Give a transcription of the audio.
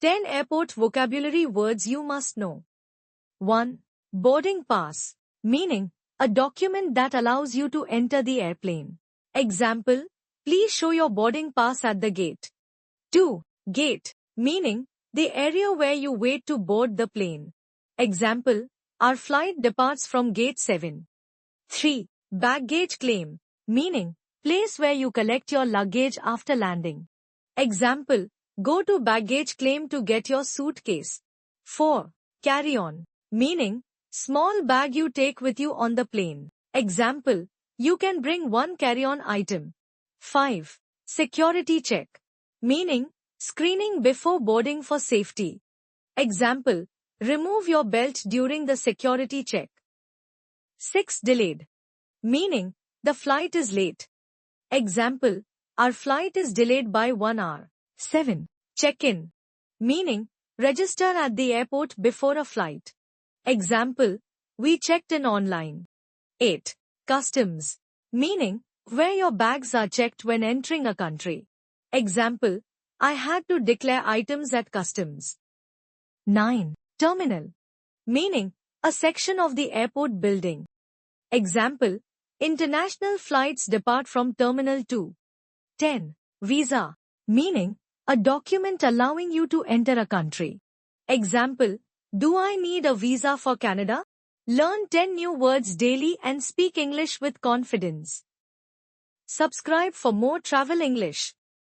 10 airport vocabulary words you must know. 1. Boarding pass, meaning a document that allows you to enter the airplane. Example, please show your boarding pass at the gate. 2. Gate, meaning the area where you wait to board the plane. Example, our flight departs from gate 7. 3. Baggage claim, meaning place where you collect your luggage after landing. Example, go to baggage claim to get your suitcase. 4. Carry-on, meaning small bag you take with you on the plane. Example, you can bring one carry-on item. 5. Security check, meaning screening before boarding for safety. Example, remove your belt during the security check. 6. Delayed, meaning the flight is late. Example, our flight is delayed by 1 hour. 7. Check-in, meaning register at the airport before a flight. Example, we checked in online. 8. Customs, meaning where your bags are checked when entering a country. Example, I had to declare items at customs. 9. Terminal, meaning a section of the airport building. Example, international flights depart from Terminal 2. 10. Visa, meaning a document allowing you to enter a country. Example, do I need a visa for Canada? Learn 10 new words daily and speak English with confidence. Subscribe for more travel English.